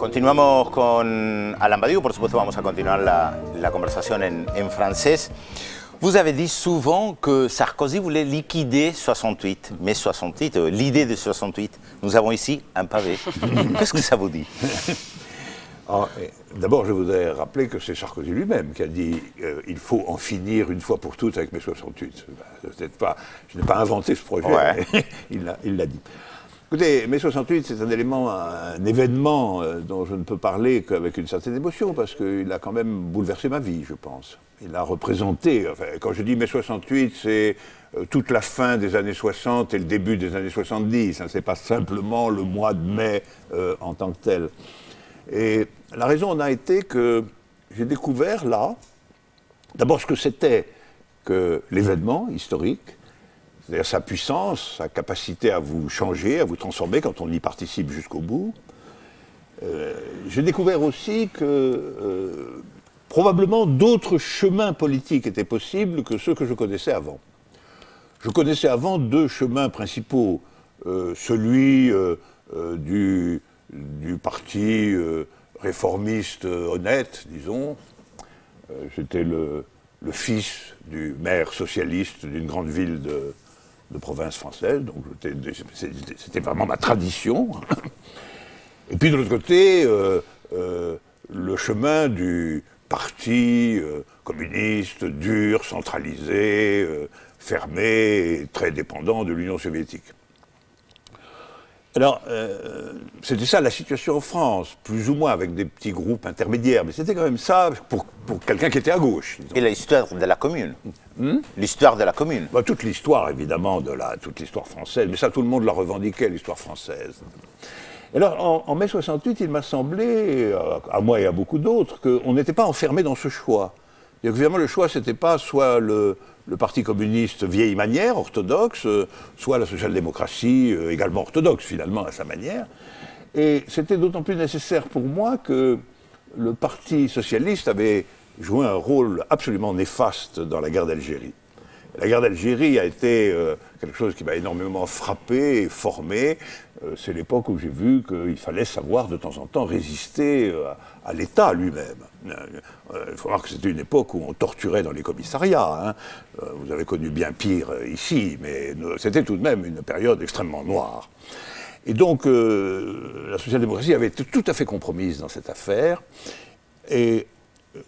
Continuamos con Alain Badiou, por supuesto vamos a continuar la conversación en francés. Vous avez dit souvent que Sarkozy voulait liquider 68, mai 68, l'idée de 68. Nous avons ici un pavé. Qu'est-ce que ça vous dit? D'abord, je voudrais rappeler que c'est Sarkozy lui-même qui a dit il faut en finir une fois pour toutes avec mai 68. Je n'ai pas inventé ce projet, ouais. Mais il l'a dit. Écoutez, mai 68, c'est un élément, un événement dont je ne peux parler qu'avec une certaine émotion, parce qu'il a quand même bouleversé ma vie, je pense. Il a représenté, enfin, quand je dis mai 68, c'est toute la fin des années 60 et le début des années 70. Hein, c'est pas simplement le mois de mai en tant que tel. Et la raison en a été que j'ai découvert là, d'abord ce que c'était que l'événement historique, c'est-à-dire sa puissance, sa capacité à vous changer, à vous transformer quand on y participe jusqu'au bout. J'ai découvert aussi que probablement d'autres chemins politiques étaient possibles que ceux que je connaissais avant. Je connaissais avant deux chemins principaux, celui du parti réformiste honnête, disons. J'étais le fils du maire socialiste d'une grande ville de province française, donc c'était vraiment ma tradition. Et puis de l'autre côté, le chemin du parti communiste, dur, centralisé, fermé et très dépendant de l'Union soviétique. Alors, c'était ça la situation en France, plus ou moins avec des petits groupes intermédiaires, mais c'était quand même ça pour quelqu'un qui était à gauche. Disons. Et l'histoire de la commune. L'histoire de la commune. Bah, toute l'histoire, évidemment, toute l'histoire française, mais ça, tout le monde l'a revendiqué, l'histoire française. Et alors, en mai 68, il m'a semblé, à moi et à beaucoup d'autres, qu'on n'était pas enfermé dans ce choix. Et évidemment, le choix, c'était pas soit le Parti communiste vieille manière, orthodoxe, soit la social-démocratie, également orthodoxe, finalement, à sa manière. Et c'était d'autant plus nécessaire pour moi que le Parti socialiste avait joué un rôle absolument néfaste dans la guerre d'Algérie. La guerre d'Algérie a été quelque chose qui m'a énormément frappé et formé. C'est l'époque où j'ai vu qu'il fallait savoir de temps en temps résister à l'État lui-même. Il faut voir que c'était une époque où on torturait dans les commissariats. Hein. Vous avez connu bien pire ici, mais c'était tout de même une période extrêmement noire. Et donc, la social-démocratie avait été tout à fait compromise dans cette affaire. Et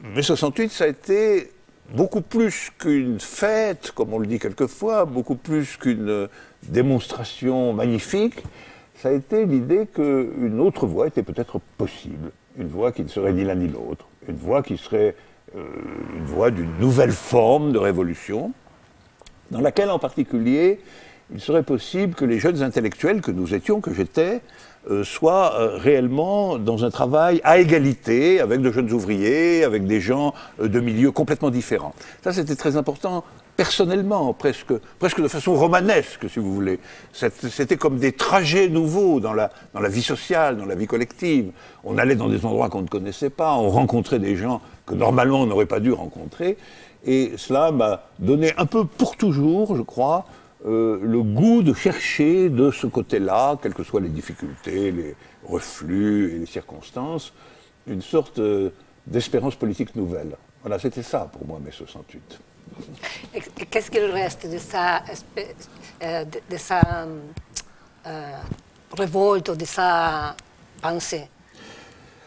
mai 68, ça a été beaucoup plus qu'une fête, comme on le dit quelquefois, beaucoup plus qu'une démonstration magnifique. Ça a été l'idée qu'une autre voie était peut-être possible. Une voie qui ne serait ni l'un ni l'autre. Une voie qui serait une voie d'une nouvelle forme de révolution, dans laquelle en particulier il serait possible que les jeunes intellectuels que nous étions, que j'étais, soient réellement dans un travail à égalité avec de jeunes ouvriers, avec des gens de milieux complètement différents. Ça, c'était très important personnellement, presque de façon romanesque, si vous voulez. C'était comme des trajets nouveaux dans la vie sociale, dans la vie collective. On allait dans des endroits qu'on ne connaissait pas, on rencontrait des gens que normalement on n'aurait pas dû rencontrer, et cela m'a donné un peu pour toujours, je crois, le goût de chercher de ce côté-là, quelles que soient les difficultés, les reflux et les circonstances, une sorte d'espérance politique nouvelle. Voilà, c'était ça pour moi, mai 68. Et qu'est-ce qu'il reste de sa révolte, de sa pensée?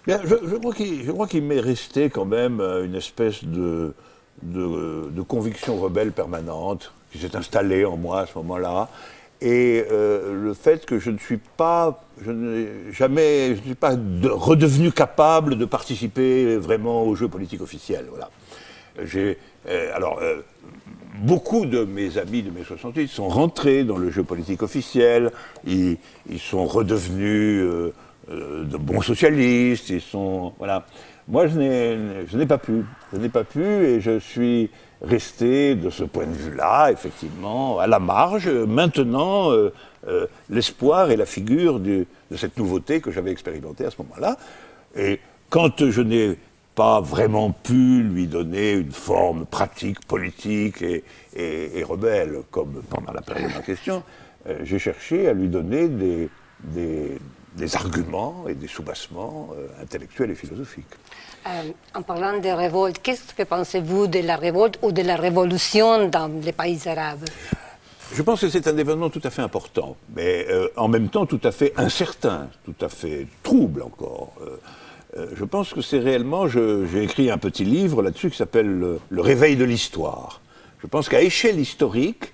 Bien, je crois qu'il m'est resté quand même une espèce de conviction rebelle permanente qui s'est installée en moi à ce moment-là, et le fait que je ne suis pas redevenu capable de participer vraiment au jeu politique officiel. Voilà. Beaucoup de mes amis de mai 68 sont rentrés dans le jeu politique officiel, ils sont redevenus de bons socialistes, voilà. Moi, je n'ai pas pu. Je n'ai pas pu et je suis resté, de ce point de vue-là, effectivement, à la marge, maintenant, l'espoir et la figure de cette nouveauté que j'avais expérimentée à ce moment-là. Et quand je n'ai pas vraiment pu lui donner une forme pratique, politique et rebelle, comme pendant la période en question, j'ai cherché à lui donner des arguments et des soubassements intellectuels et philosophiques. En parlant de révolte, qu'est-ce que pensez-vous de la révolte ou de la révolution dans les pays arabes? Je pense que c'est un événement tout à fait important, mais en même temps tout à fait incertain, tout à fait trouble encore. Je pense que c'est réellement, j'ai écrit un petit livre là-dessus qui s'appelle Le réveil de l'histoire. Je pense qu'à échelle historique,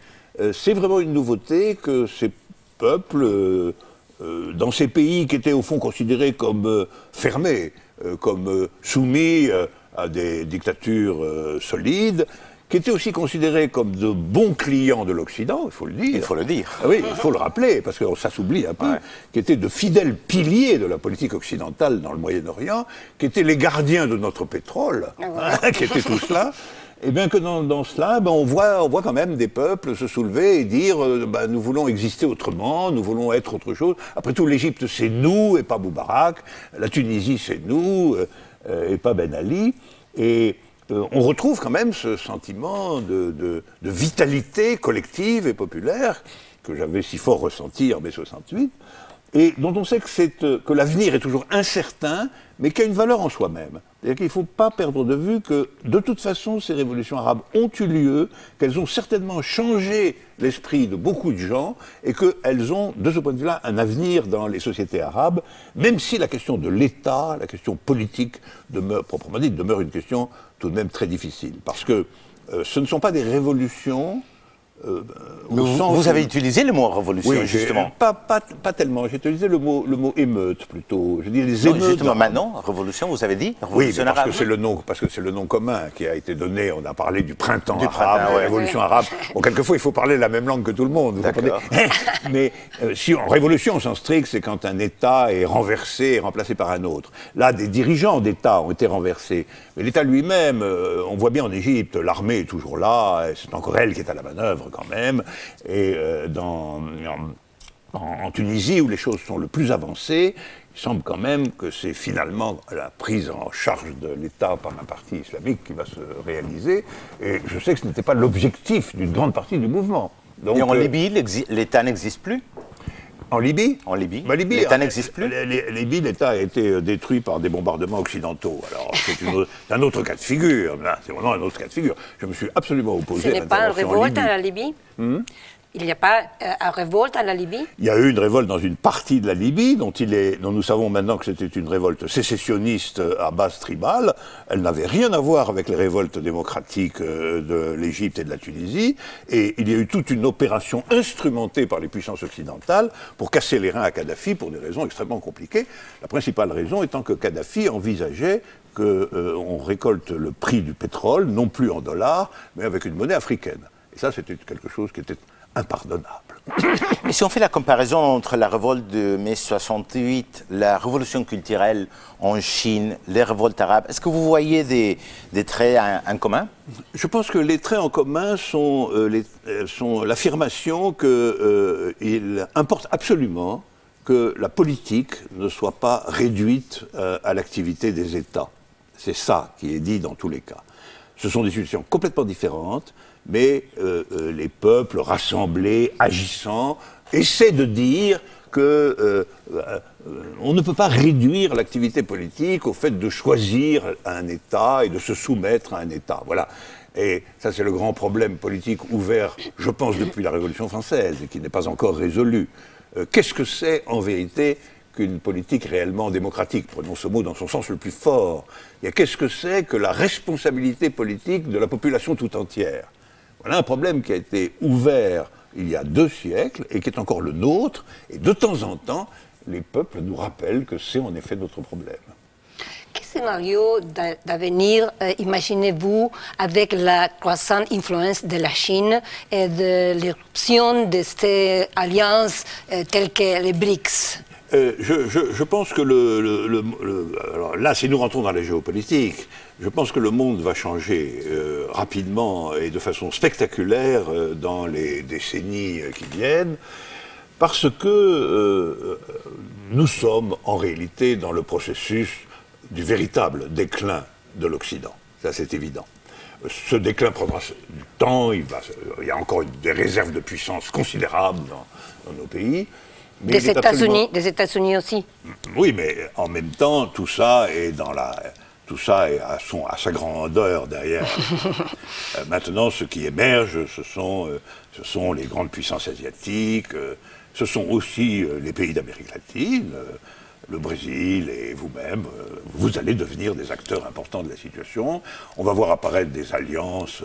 c'est vraiment une nouveauté que ces peuples, dans ces pays qui étaient au fond considérés comme fermés, comme soumis à des dictatures solides, qui étaient aussi considérés comme de bons clients de l'Occident, il faut le dire. Il faut le dire. Ah oui, il faut le rappeler, parce que ça s'oublie un peu, qui étaient de fidèles piliers de la politique occidentale dans le Moyen-Orient, qui étaient les gardiens de notre pétrole, qui étaient tout cela. Et bien que dans cela, on voit quand même des peuples se soulever et dire nous voulons exister autrement, nous voulons être autre chose. Après tout, l'Égypte, c'est nous et pas Moubarak. La Tunisie, c'est nous et pas Ben Ali. Et on retrouve quand même ce sentiment de vitalité collective et populaire que j'avais si fort ressenti en mai 68, et dont on sait que l'avenir est toujours incertain, mais qui a une valeur en soi-même. C'est-à-dire qu'il ne faut pas perdre de vue que, de toute façon, ces révolutions arabes ont eu lieu, qu'elles ont certainement changé l'esprit de beaucoup de gens, et qu'elles ont, de ce point de vue-là, un avenir dans les sociétés arabes, même si la question de l'État, la question politique, proprement dit, demeure une question tout de même très difficile. Parce que ce ne sont pas des révolutions... Vous avez utilisé le mot révolution, oui, justement. Pas tellement. J'ai utilisé le mot émeute, plutôt. Je dis les émeutes. Justement, maintenant, révolution, vous avez dit révolution arabe. Parce que c'est le nom commun qui a été donné. On a parlé du printemps arabe, révolution arabe. Bon, quelquefois, il faut parler la même langue que tout le monde. Vous comprenez. Mais si en révolution, au sens strict, c'est quand un État est renversé et remplacé par un autre. Là, des dirigeants d'État ont été renversés. Mais l'État lui-même, on voit bien en Égypte, l'armée est toujours là. C'est encore elle qui est à la manœuvre, quand même. Et en Tunisie, où les choses sont le plus avancées, il semble quand même que c'est finalement la prise en charge de l'État par un parti islamique qui va se réaliser. Et je sais que ce n'était pas l'objectif d'une grande partie du mouvement. Donc, et en Libye, l'État n'existe plus? En Libye? En Libye. Libye, l'État n'existe plus? Libye, l'État a été détruit par des bombardements occidentaux. Alors, c'est un autre cas de figure. Là, c'est vraiment un autre cas de figure. Je me suis absolument opposé à l'intervention en Libye. Ce n'est pas une révolte à la Libye? Il n'y a pas une révolte à la Libye? Il y a eu une révolte dans une partie de la Libye, dont nous savons maintenant que c'était une révolte sécessionniste à base tribale. Elle n'avait rien à voir avec les révoltes démocratiques de l'Égypte et de la Tunisie. Et il y a eu toute une opération instrumentée par les puissances occidentales pour casser les reins à Kadhafi pour des raisons extrêmement compliquées. La principale raison étant que Kadhafi envisageait qu'on récolte le prix du pétrole, non plus en dollars, mais avec une monnaie africaine. Et ça, c'était quelque chose qui était impardonnable. Et si on fait la comparaison entre la révolte de mai 68, la révolution culturelle en Chine, les révoltes arabes, est-ce que vous voyez des traits en commun? Je pense que les traits en commun sont l'affirmation qu'il importe absolument que la politique ne soit pas réduite à l'activité des États. C'est ça qui est dit dans tous les cas. Ce sont des situations complètement différentes, mais les peuples rassemblés, agissant, essaient de dire qu'on ne peut pas réduire l'activité politique au fait de choisir un État et de se soumettre à un État. Voilà. Et ça, c'est le grand problème politique ouvert, je pense, depuis la Révolution française, et qui n'est pas encore résolu. Qu'est-ce que c'est, en vérité, qu'une politique réellement démocratique? Prenons ce mot dans son sens le plus fort. Qu'est-ce que c'est que la responsabilité politique de la population tout entière? Voilà un problème qui a été ouvert il y a 2 siècles et qui est encore le nôtre. Et de temps en temps, les peuples nous rappellent que c'est en effet notre problème. Quel scénario d'avenir imaginez-vous avec la croissante influence de la Chine et de l'éruption de ces alliances telles que les BRICS? Je pense que alors là, si nous rentrons dans la géopolitique, je pense que le monde va changer rapidement et de façon spectaculaire dans les décennies qui viennent, parce que nous sommes en réalité dans le processus du véritable déclin de l'Occident. Ça, c'est évident. Ce déclin prendra du temps, il y a encore des réserves de puissance considérables dans nos pays. Des États-Unis aussi. Oui, mais en même temps, tout ça est à sa grandeur derrière. Maintenant, ce qui émerge, ce sont les grandes puissances asiatiques, ce sont aussi les pays d'Amérique latine, le Brésil et vous-même. Vous allez devenir des acteurs importants de la situation. On va voir apparaître des alliances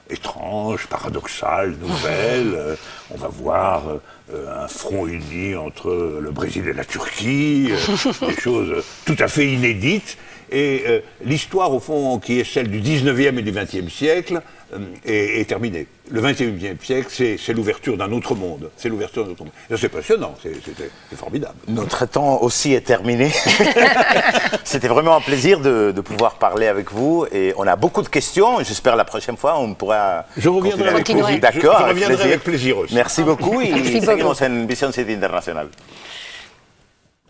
étranges, paradoxales, nouvelles. On va voir un front uni entre le Brésil et la Turquie, des choses tout à fait inédites. Et l'histoire, au fond, qui est celle du 19e et du 20e siècle, est terminée. Le 21e siècle, c'est l'ouverture d'un autre monde. C'est l'ouverture d'un autre monde. C'est passionnant, c'est formidable. Notre temps aussi est terminé. C'était vraiment un plaisir de pouvoir parler avec vous. Et on a beaucoup de questions. J'espère la prochaine fois, on pourra... Je reviendrai avec plaisir. D'accord, je reviendrai avec plaisir aussi. Merci beaucoup y seguimos en Visión City Internacional.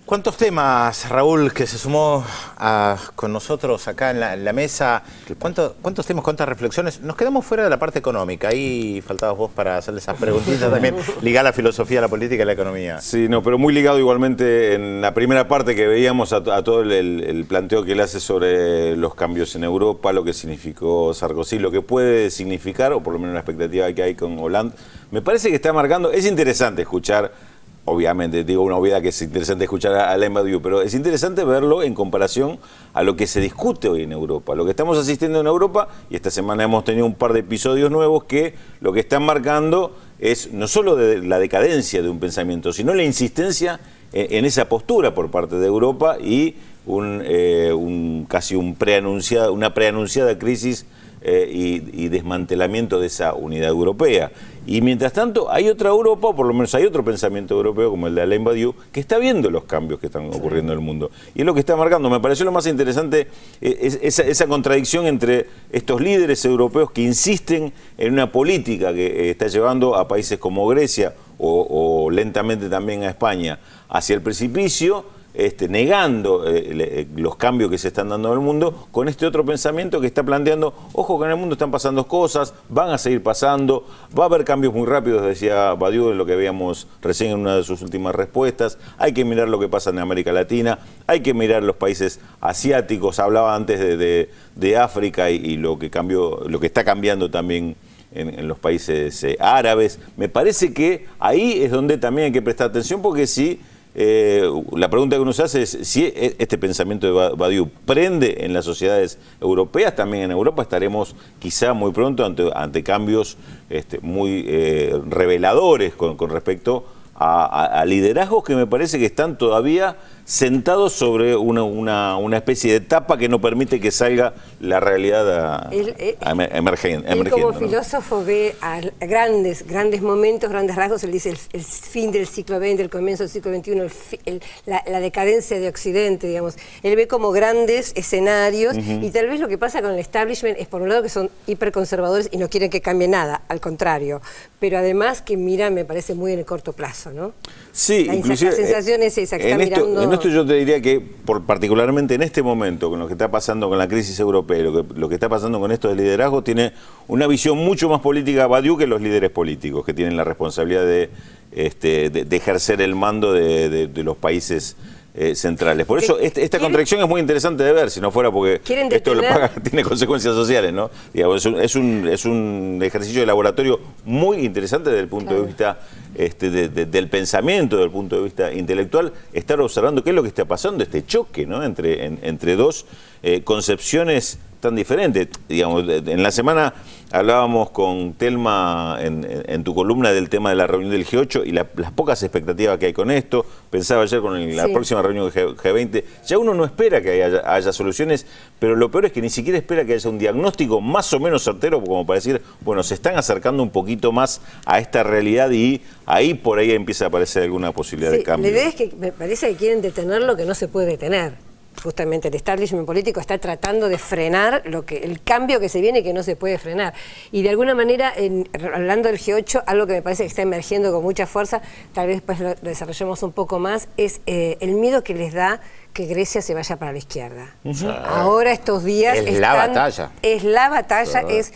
¿Cuántos temas, Raúl, que se sumó con nosotros acá en la mesa? ¿Cuántos temas, cuántas reflexiones? Nos quedamos fuera de la parte económica. Ahí faltabas vos para hacerle esas preguntitas también, ligar la filosofía, la política y la economía. Sí, no, pero muy ligado igualmente en la primera parte que veíamos a todo el planteo que él hace sobre los cambios en Europa, lo que significó Sarkozy, lo que puede significar, o por lo menos la expectativa que hay con Hollande. Me parece que está marcando, es interesante escuchar. Obviamente, digo una obviedad que es interesante escuchar a Alain Badiou, pero es interesante verlo en comparación a lo que se discute hoy en Europa. Lo que estamos asistiendo en Europa, y esta semana hemos tenido un par de episodios nuevos que lo que están marcando es no solo de la decadencia de un pensamiento, sino la insistencia en esa postura por parte de Europa y casi una preanunciada crisis y desmantelamiento de esa unidad europea. Y mientras tanto hay otra Europa, o por lo menos hay otro pensamiento europeo como el de Alain Badiou, que está viendo los cambios que están ocurriendo en el mundo. Y es lo que está marcando. Me pareció lo más interesante esa contradicción entre estos líderes europeos que insisten en una política que está llevando a países como Grecia o lentamente también a España hacia el precipicio, negando los cambios que se están dando en el mundo, con este otro pensamiento que está planteando, ojo que en el mundo están pasando cosas, van a seguir pasando, va a haber cambios muy rápidos, decía Badiou en lo que veíamos recién en una de sus últimas respuestas, hay que mirar lo que pasa en América Latina, hay que mirar los países asiáticos, hablaba antes de África y lo que está cambiando también en los países árabes. Me parece que ahí es donde también hay que prestar atención, porque si la pregunta que uno se hace es si este pensamiento de Badiou prende en las sociedades europeas, también en Europa estaremos quizá muy pronto ante cambios muy reveladores con respecto a liderazgos que me parece que están todavía sentados sobre una especie de tapa que no permite que salga la realidad emergiendo. Él como filósofo ve a grandes momentos, grandes rasgos. Él dice el fin del siglo XX, el comienzo del siglo XXI, la decadencia de Occidente, digamos. Él ve como grandes escenarios y tal vez lo que pasa con el establishment es, por un lado, que son hiperconservadores y no quieren que cambie nada, al contrario. Pero además que miran, me parece, muy en el corto plazo, ¿no? Sí, la sensación es esa, que está mirando... En esto yo te diría que, particularmente en este momento, con lo que está pasando con la crisis europea, lo que está pasando con esto del liderazgo, tiene una visión mucho más política Badiou que los líderes políticos, que tienen la responsabilidad de ejercer el mando de los países centrales. Por eso esta contradicción es muy interesante de ver, si no fuera porque esto tiene consecuencias sociales, ¿no? Digamos, es un ejercicio de laboratorio muy interesante desde el punto de vista del pensamiento, desde el punto de vista intelectual, estar observando qué es lo que está pasando, este choque, ¿no? entre dos concepciones tan diferentes. Digamos, en la semana hablábamos con Telma en tu columna del tema de la reunión del G8 y las pocas expectativas que hay con esto. Pensaba ayer con la próxima reunión del G20. Ya uno no espera que haya soluciones, pero lo peor es que ni siquiera espera que haya un diagnóstico más o menos certero como para decir, bueno, se están acercando un poquito más a esta realidad y ahí por ahí empieza a aparecer alguna posibilidad de cambio. La idea es que me parece que quieren detener lo que no se puede detener. Justamente el establishment político está tratando de frenar el cambio que se viene y que no se puede frenar. Y de alguna manera, hablando del G8, algo que me parece que está emergiendo con mucha fuerza, tal vez después lo desarrollemos un poco más, es el miedo que les da que Grecia se vaya para la izquierda. Ahora estos días es la batalla. Es la batalla, es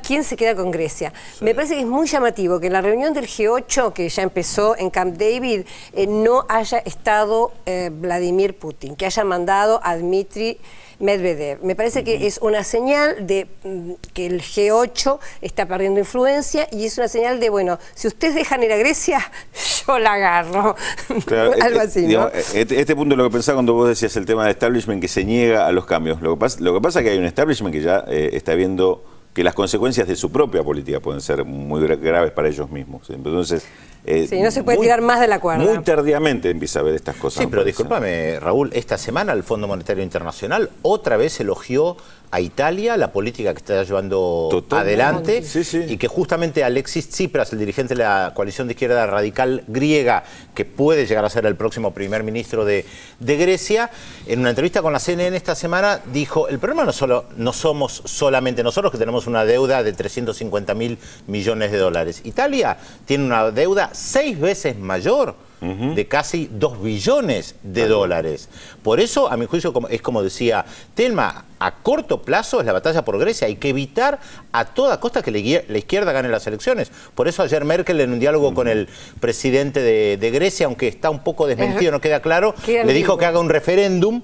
quién se queda con Grecia. Me parece que es muy llamativo que en la reunión del G8, que ya empezó en Camp David, no haya estado Vladimir Putin, que haya mandado a Dmitry Medvedev. Me parece que es una señal de que el G8 está perdiendo influencia y es una señal de, bueno, si ustedes dejan ir a Grecia, yo la agarro. Claro, algo así, ¿no? Digamos, este punto es lo que pensaba cuando vos decías el tema del establishment que se niega a los cambios. Lo que pasa es que hay un establishment que ya está viendo que las consecuencias de su propia política pueden ser muy graves para ellos mismos. Entonces, sí, no se puede tirar más de la cuerda. Muy tardíamente empieza a ver estas cosas. Sí, pero discúlpame, Raúl, esta semana el Fondo Monetario Internacional otra vez elogió a Italia la política que está llevando adelante y que justamente Alexis Tsipras, el dirigente de la coalición de izquierda radical griega, que puede llegar a ser el próximo primer ministro de Grecia, en una entrevista con la CNN esta semana dijo, el problema no somos solamente nosotros que tenemos una deuda de 350.000 millones de dólares. Italia tiene una deuda 6 veces mayor, de casi 2 billones de dólares. Por eso, a mi juicio, es como decía Telma, a corto plazo es la batalla por Grecia. Hay que evitar a toda costa que la izquierda gane las elecciones. Por eso ayer Merkel, en un diálogo con el presidente de Grecia, aunque está un poco desmentido, no queda claro, le dijo que haga un referéndum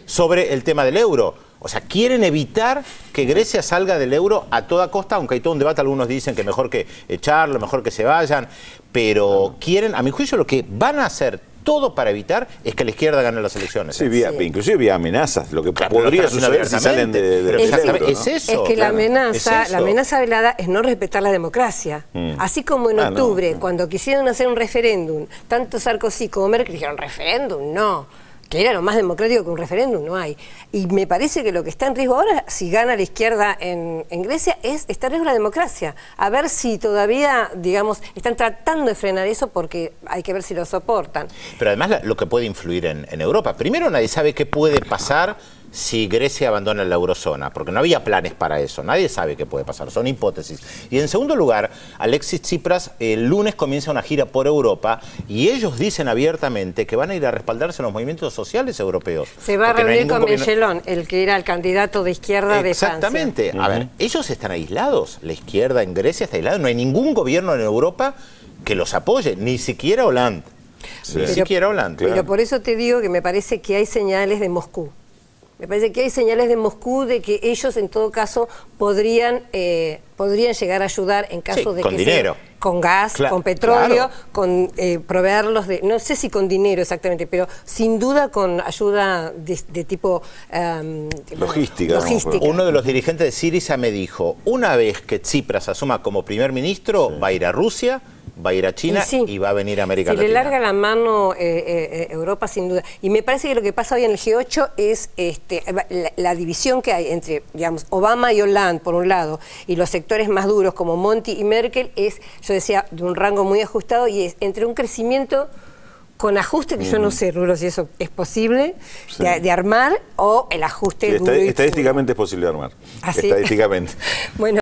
sobre el tema del euro. O sea, quieren evitar que Grecia salga del euro a toda costa, aunque hay todo un debate, algunos dicen que mejor que echarlo, mejor que se vayan, pero quieren, a mi juicio, lo que van a hacer todo para evitar es que la izquierda gane las elecciones. Sí, inclusive vía amenazas, lo que podría suceder si salen del euro, ¿no? Es eso. Es que la amenaza velada es no respetar la democracia. Así como en octubre, cuando quisieron hacer un referéndum, tanto Sarkozy como Merkel dijeron, referéndum, no. Que era lo más democrático que un referéndum, no hay. Y me parece que lo que está en riesgo ahora, si gana la izquierda en Grecia, está en riesgo la democracia. A ver si todavía, digamos, están tratando de frenar eso porque hay que ver si lo soportan. Pero además lo que puede influir en Europa. Primero, nadie sabe qué puede pasar si Grecia abandona la eurozona, porque no había planes para eso, nadie sabe qué puede pasar, son hipótesis. Y en segundo lugar, Alexis Tsipras el lunes comienza una gira por Europa y ellos dicen abiertamente que van a ir a respaldarse en los movimientos sociales europeos. Se va a reunir con Mélenchon, el que era el candidato de izquierda de Francia. Exactamente. A ver, ellos están aislados, la izquierda en Grecia está aislada, no hay ningún gobierno en Europa que los apoye, ni siquiera Hollande. Ni siquiera Hollande. Pero por eso te digo que me parece que hay señales de Moscú. Me parece que hay señales de Moscú de que ellos, en todo caso, podrían llegar a ayudar en caso de con que dinero. Con gas, con petróleo, con proveerlos de, no sé si con dinero exactamente, pero sin duda con ayuda de tipo logística. Uno de los dirigentes de Syriza me dijo, una vez que Tsipras asuma como primer ministro, va a ir a Rusia, va a ir a China y va a venir a América Latina. Le larga la mano Europa, sin duda. Y me parece que lo que pasa hoy en el G8 es la división que hay entre, digamos, Obama y Hollande, por un lado, y los sectores más duros como Monti y Merkel, es, yo decía, de un rango muy ajustado, y es entre un crecimiento con ajuste, que yo no sé, Rulo, si eso es posible, de armar, o el ajuste duro. Estadísticamente es posible de armar. ¿Ah, sí? Estadísticamente. Bueno.